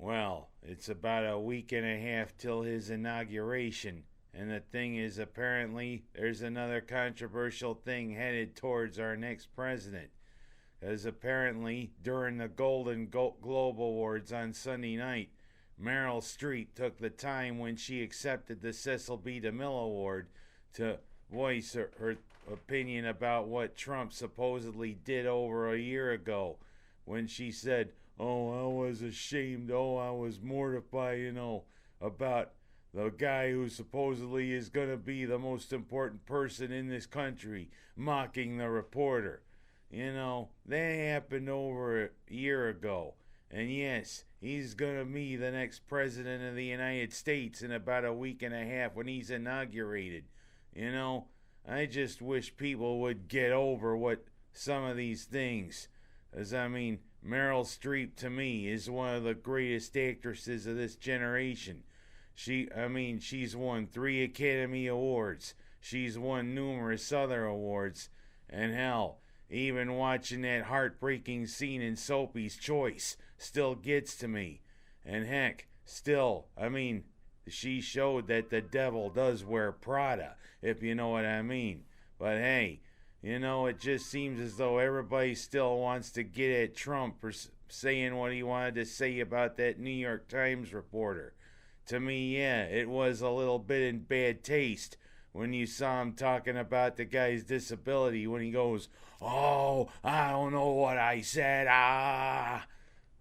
Well, it's about a week and a half till his inauguration. And the thing is, apparently, there's another controversial thing headed towards our next president. As apparently, during the Golden Globe Awards on Sunday night, Meryl Streep took the time when she accepted the Cecil B. DeMille Award to voice her opinion about what Trump supposedly did over a year ago when she said, "Oh, I was ashamed. Oh, I was mortified, about the guy who supposedly is going to be the most important person in this country, mocking the reporter." That happened over a year ago. And yes, he's going to be the next president of the United States in about a week and a half when he's inaugurated. I just wish people would get over what some of these things. Meryl Streep to me is one of the greatest actresses of this generation. She's won 3 Academy Awards. She's won numerous other awards. And hell, even watching that heartbreaking scene in Sophie's Choice still gets to me. And heck, she showed that the devil does wear Prada, if you know what I mean. But hey, it just seems as though everybody still wants to get at Trump for saying what he wanted to say about that New York Times reporter. To me, yeah, it was a little bit in bad taste when you saw him talking about the guy's disability when he goes, "Oh, I don't know what I said, ah."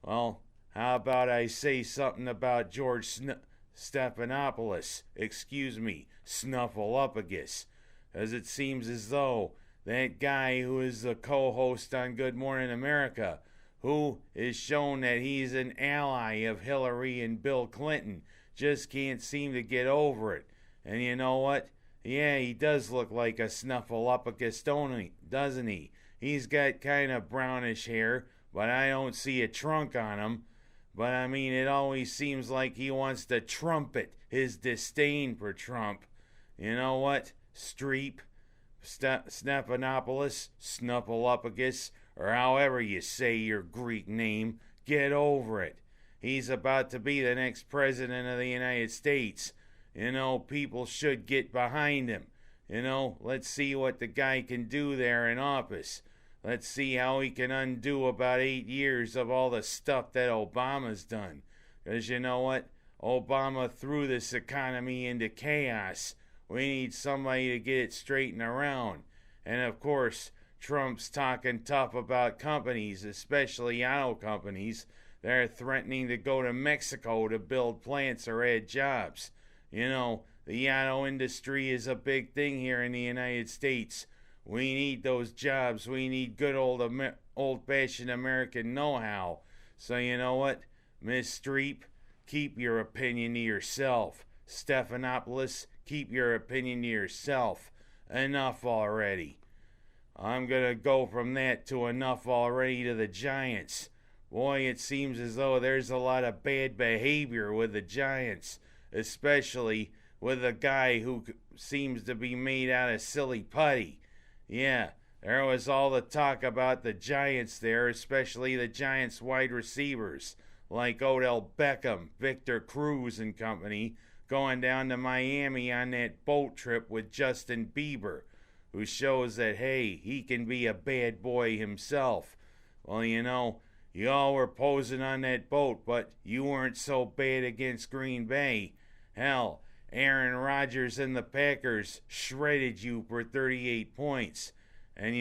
Well, how about I say something about George Stephanopoulos, Snuffleupagus, as it seems as though that guy who is the co-host on Good Morning America, who is shown that he's an ally of Hillary and Bill Clinton, just can't seem to get over it. And you know what? Yeah, he does look like a Snuffleupagus, doesn't he? He's got kind of brownish hair, but I don't see a trunk on him. But it always seems like he wants to trumpet his disdain for Trump. You know what? Streep, Stephanopoulos, Snuffleupagus, or however you say your Greek name, get over it. He's about to be the next president of the United States. People should get behind him. Let's see what the guy can do there in office. Let's see how he can undo about 8 years of all the stuff that Obama's done. Because you know what? Obama threw this economy into chaos. We need somebody to get it straightened around. And of course, Trump's talking tough about companies, especially auto companies. They're threatening to go to Mexico to build plants or add jobs. The auto industry is a big thing here in the United States. We need those jobs. We need good old-fashioned American know-how. So you know what, Miss Streep, keep your opinion to yourself. Stephanopoulos, keep your opinion to yourself. Enough already. I'm going to go from that to enough already to the Giants. Boy, it seems as though there's a lot of bad behavior with the Giants, especially with a guy who seems to be made out of silly putty. Yeah, there was all the talk about the Giants there, especially the Giants wide receivers, like Odell Beckham, Victor Cruz and company, going down to Miami on that boat trip with Justin Bieber, who shows that, hey, he can be a bad boy himself. Well, you all were posing on that boat, but you weren't so bad against Green Bay. Hell, Aaron Rodgers and the Packers shredded you for 38 points. And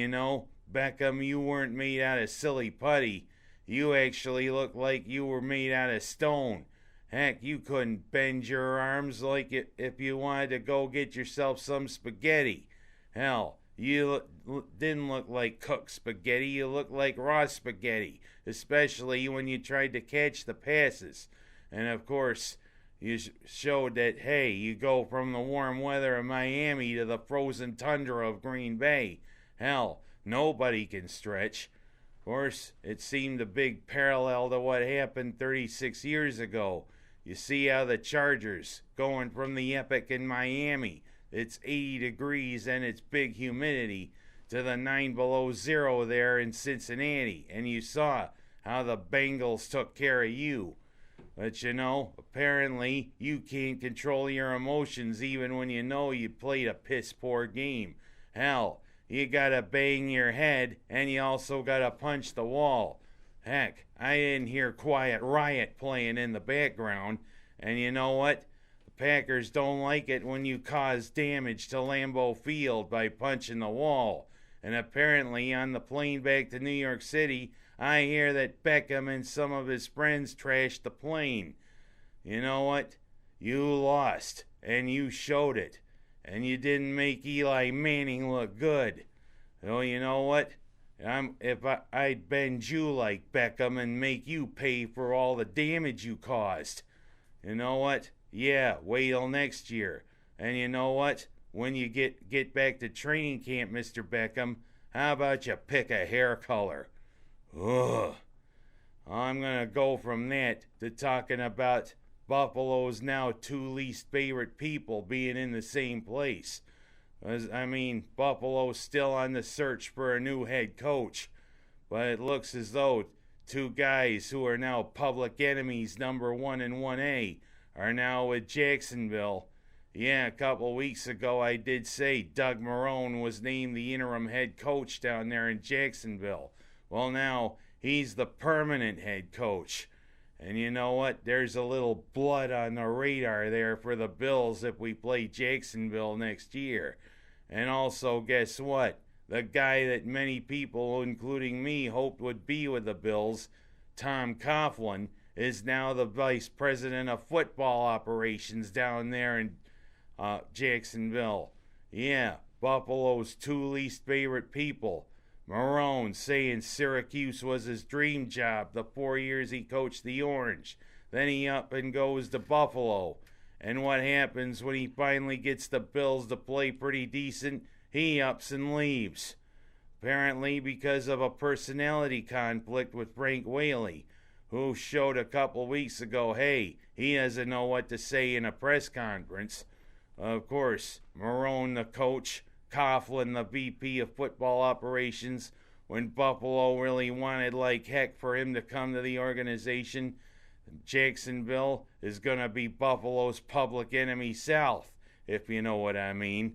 Beckham, you weren't made out of silly putty. You actually looked like you were made out of stone. Heck, you couldn't bend your arms like it if you wanted to go get yourself some spaghetti. Hell, you didn't look like cooked spaghetti. You looked like raw spaghetti, especially when you tried to catch the passes. And of course, you showed that, hey, you go from the warm weather of Miami to the frozen tundra of Green Bay. Hell, nobody can stretch. Of course, it seemed a big parallel to what happened 36 years ago. You see how the Chargers, going from the Epic in Miami, it's 80 degrees and it's big humidity, to the 9 below zero there in Cincinnati. And you saw how the Bengals took care of you. But apparently you can't control your emotions even when you know you played a piss poor game. Hell, you gotta bang your head and you also gotta punch the wall. Heck, I didn't hear Quiet Riot playing in the background. And you know what? The Packers don't like it when you cause damage to Lambeau Field by punching the wall. And apparently on the plane back to New York City, I hear that Beckham and some of his friends trashed the plane. You know what? You lost, and you showed it. And you didn't make Eli Manning look good. So you know what? I'd bend you like Beckham and make you pay for all the damage you caused. You know what? Yeah, wait till next year. And you know what? When you get back to training camp, Mr. Beckham, how about you pick a hair color? Ugh. I'm going to go from that to talking about Buffalo's now two least favorite people being in the same place. Buffalo's still on the search for a new head coach. But it looks as though two guys who are now public enemies number 1 and 1A are now with Jacksonville. Yeah, a couple weeks ago I did say Doug Marrone was named the interim head coach down there in Jacksonville. Well, now he's the permanent head coach. And you know what? There's a little blood on the radar there for the Bills if we play Jacksonville next year. And also, guess what? The guy that many people, including me, hoped would be with the Bills, Tom Coughlin, is now the vice president of football operations down there in Jacksonville. Yeah, Buffalo's two least favorite people. Marrone saying Syracuse was his dream job the 4 years he coached the Orange. Then he up and goes to Buffalo. And what happens when he finally gets the Bills to play pretty decent? He ups and leaves. Apparently because of a personality conflict with Frank Whaley, who showed a couple weeks ago, hey, he doesn't know what to say in a press conference. Of course, Marrone the coach, Coughlin the VP of football operations, when Buffalo really wanted like heck for him to come to the organization. Jacksonville is going to be Buffalo's public enemy south, if you know what I mean.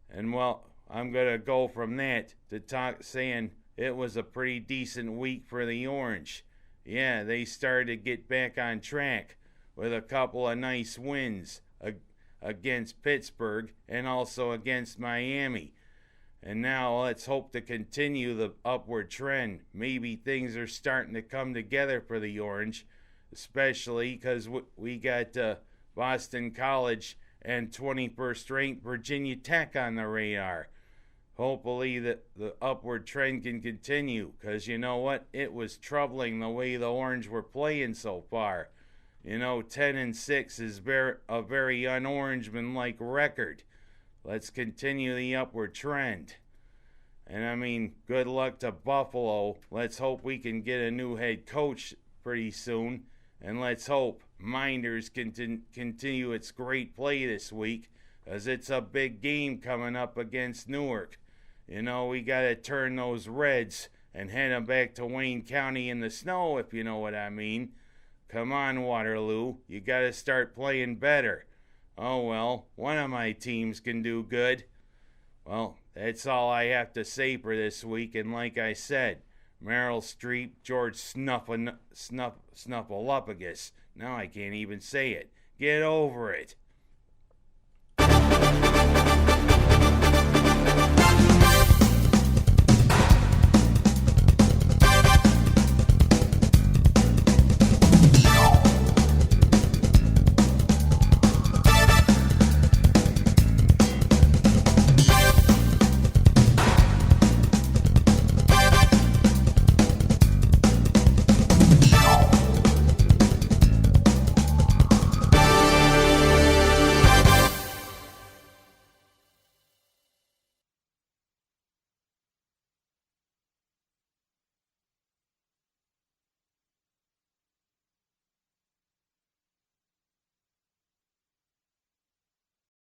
And well, I'm going to go from that to saying it was a pretty decent week for the Orange. Yeah, they started to get back on track with a couple of nice wins against Pittsburgh and also against Miami. And now let's hope to continue the upward trend. Maybe things are starting to come together for the Orange, especially because we got Boston College and 21st ranked Virginia Tech on the radar. Hopefully the upward trend can continue, because you know what? It was troubling the way the Orange were playing so far. 10-6 is a very un-Orangeman-like record. Let's continue the upward trend. And good luck to Buffalo. Let's hope we can get a new head coach pretty soon. And let's hope Minders can continue its great play this week, as it's a big game coming up against Newark. We got to turn those Reds and head them back to Wayne County in the snow, if you know what I mean. Come on, Waterloo. You got to start playing better. Oh, well, one of my teams can do good. Well, that's all I have to say for this week. And like I said, Meryl Streep, George Stephanopoulos. Now I can't even say it. Get over it.